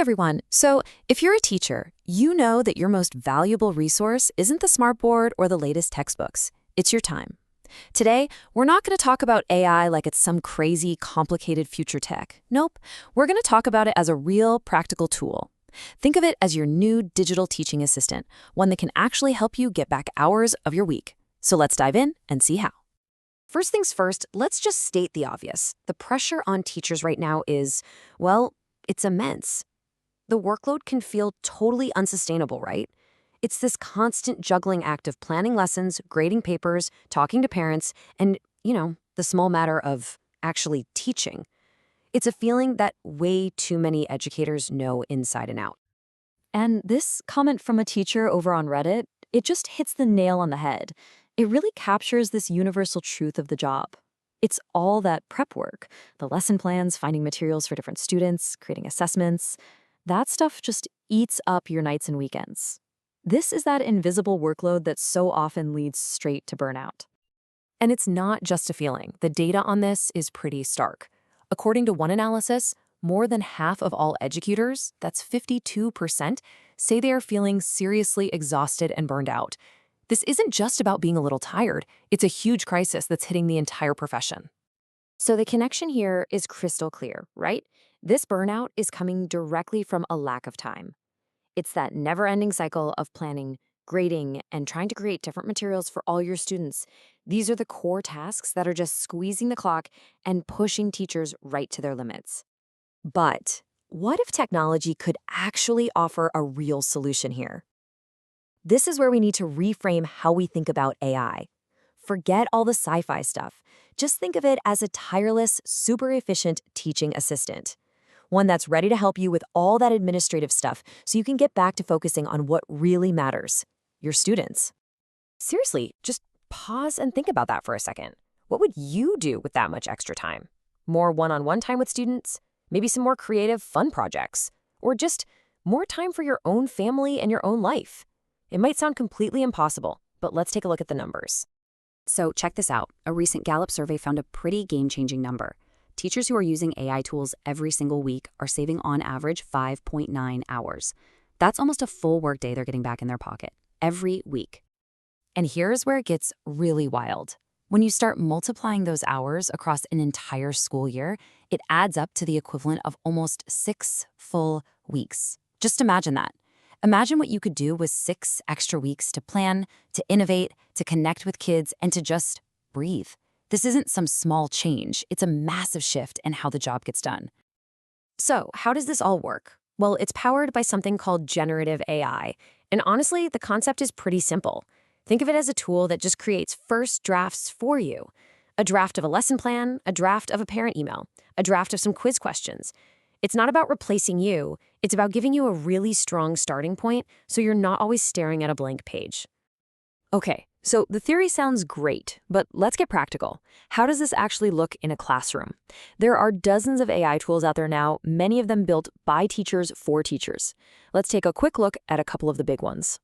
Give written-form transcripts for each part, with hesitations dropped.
everyone. So, if you're a teacher, you know that your most valuable resource isn't the smartboard or the latest textbooks. It's your time. Today, we're not going to talk about AI like it's some crazy, complicated future tech. Nope. We're going to talk about it as a real, practical tool. Think of it as your new digital teaching assistant, one that can actually help you get back hours of your week. So let's dive in and see how. First things first, let's just state the obvious. The pressure on teachers right now is, well, it's immense. The workload can feel totally unsustainable, right? It's this constant juggling act of planning lessons, grading papers, talking to parents, and, the small matter of actually teaching. It's a feeling that way too many educators know inside and out. And this comment from a teacher over on Reddit, it just hits the nail on the head. It really captures this universal truth of the job. It's all that prep work, the lesson plans, finding materials for different students, creating assessments. That stuff just eats up your nights and weekends. This is that invisible workload that so often leads straight to burnout. And it's not just a feeling. The data on this is pretty stark. According to one analysis, more than half of all educators, that's 52%, say they are feeling seriously exhausted and burned out. This isn't just about being a little tired. It's a huge crisis that's hitting the entire profession. So the connection here is crystal clear, right? This burnout is coming directly from a lack of time. It's that never-ending cycle of planning, grading, and trying to create different materials for all your students. These are the core tasks that are just squeezing the clock and pushing teachers right to their limits. But what if technology could actually offer a real solution here? This is where we need to reframe how we think about AI. Forget all the sci-fi stuff. Just think of it as a tireless, super efficient teaching assistant. One that's ready to help you with all that administrative stuff so you can get back to focusing on what really matters, your students. Seriously, just pause and think about that for a second. What would you do with that much extra time? More one-on-one time with students? Maybe some more creative, fun projects? Or just more time for your own family and your own life? It might sound completely impossible, but let's take a look at the numbers. So check this out. A recent Gallup survey found a pretty game-changing number. Teachers who are using AI tools every single week are saving on average 5.9 hours. That's almost a full workday they're getting back in their pocket, every week. And here's where it gets really wild. When you start multiplying those hours across an entire school year, it adds up to the equivalent of almost 6 full weeks. Just imagine that. Imagine what you could do with 6 extra weeks to plan, to innovate, to connect with kids, and to just breathe. This isn't some small change. It's a massive shift in how the job gets done. So, how does this all work? Well, it's powered by something called generative AI. And honestly, the concept is pretty simple. Think of it as a tool that just creates first drafts for you. A draft of a lesson plan, a draft of a parent email, a draft of some quiz questions. It's not about replacing you. It's about giving you a really strong starting point so you're not always staring at a blank page. Okay, so the theory sounds great, but let's get practical. How does this actually look in a classroom? There are dozens of AI tools out there now, many of them built by teachers for teachers. Let's take a quick look at a couple of the big ones.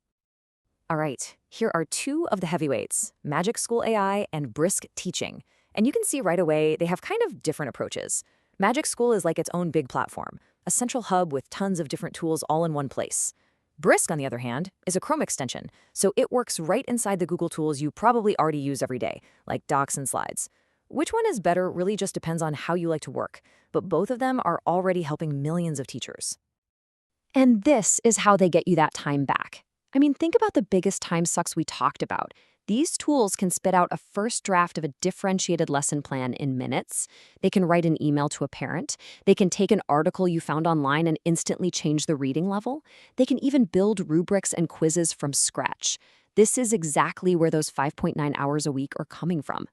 All right, here are 2 of the heavyweights, MagicSchool AI and Brisk Teaching. And you can see right away they have kind of different approaches. MagicSchool is like its own big platform, a central hub with tons of different tools all in one place. Brisk, on the other hand, is a Chrome extension, so it works right inside the Google tools you probably already use every day, like Docs and Slides. Which one is better really just depends on how you like to work, but both of them are already helping millions of teachers. And this is how they get you that time back. I mean, think about the biggest time sucks we talked about. These tools can spit out a first draft of a differentiated lesson plan in minutes. They can write an email to a parent. They can take an article you found online and instantly change the reading level. They can even build rubrics and quizzes from scratch. This is exactly where those 5.9 hours a week are coming from.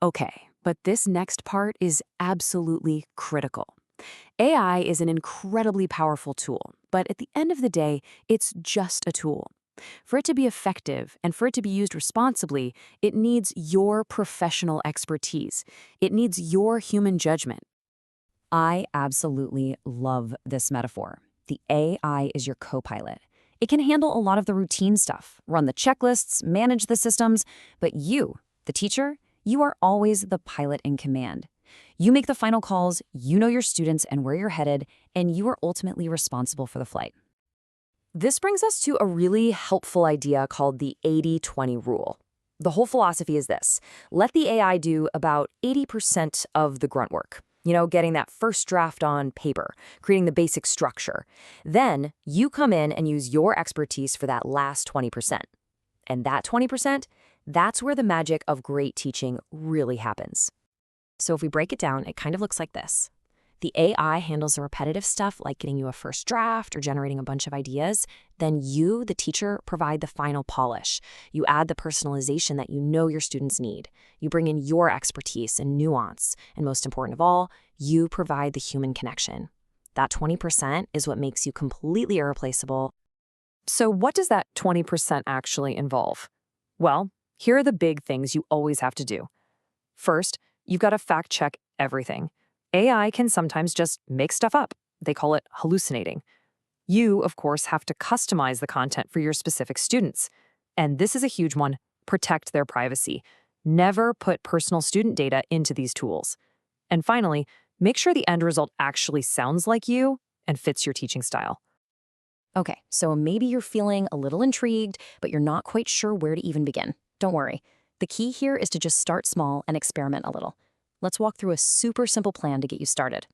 Okay, but this next part is absolutely critical. AI is an incredibly powerful tool, but at the end of the day, it's just a tool. For it to be effective and for it to be used responsibly, it needs your professional expertise. It needs your human judgment. I absolutely love this metaphor. The AI is your co-pilot. It can handle a lot of the routine stuff, run the checklists, manage the systems, but you, the teacher, you are always the pilot in command. You make the final calls, you know your students and where you're headed, and you are ultimately responsible for the flight. This brings us to a really helpful idea called the 80-20 rule. The whole philosophy is this: let the AI do about 80% of the grunt work. Getting that first draft on paper, creating the basic structure. Then you come in and use your expertise for that last 20%. And that 20%, that's where the magic of great teaching really happens. So if we break it down, it kind of looks like this. The AI handles the repetitive stuff like getting you a first draft or generating a bunch of ideas. Then you, the teacher, provide the final polish. You add the personalization that you know your students need. You bring in your expertise and nuance. And most important of all, you provide the human connection. That 20% is what makes you completely irreplaceable. So what does that 20% actually involve? Well, here are the big things you always have to do. First, you've got to fact check everything. AI can sometimes just make stuff up. They call it hallucinating. You, of course, have to customize the content for your specific students. And this is a huge one: protect their privacy. Never put personal student data into these tools. And finally, make sure the end result actually sounds like you and fits your teaching style. Okay, so maybe you're feeling a little intrigued, but you're not quite sure where to even begin. Don't worry. The key here is to just start small and experiment a little. Let's walk through a super simple plan to get you started.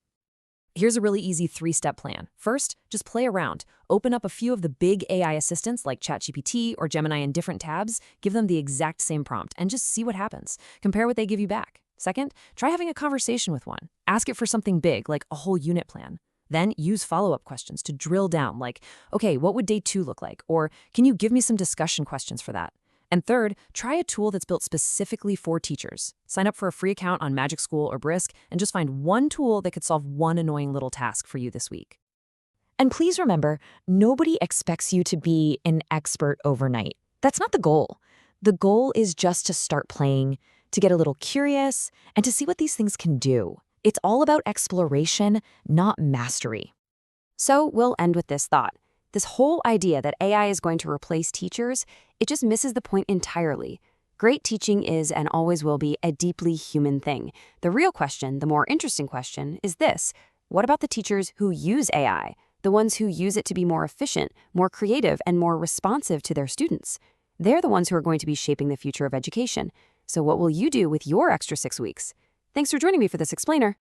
Here's a really easy 3-step plan. First, just play around. Open up a few of the big AI assistants like ChatGPT or Gemini in different tabs, give them the exact same prompt, and just see what happens. Compare what they give you back. Second, try having a conversation with one. Ask it for something big, like a whole unit plan. Then use follow-up questions to drill down, like, okay, what would day 2 look like? Or can you give me some discussion questions for that? And third, try a tool that's built specifically for teachers. Sign up for a free account on MagicSchool or Brisk and just find one tool that could solve one annoying little task for you this week. And please remember, nobody expects you to be an expert overnight. That's not the goal. The goal is just to start playing, to get a little curious, and to see what these things can do. It's all about exploration, not mastery. So we'll end with this thought. This whole idea that AI is going to replace teachers, it just misses the point entirely. Great teaching is and always will be a deeply human thing. The real question, the more interesting question, is this: what about the teachers who use AI? The ones who use it to be more efficient, more creative, and more responsive to their students? They're the ones who are going to be shaping the future of education. So what will you do with your extra 6 weeks? Thanks for joining me for this explainer.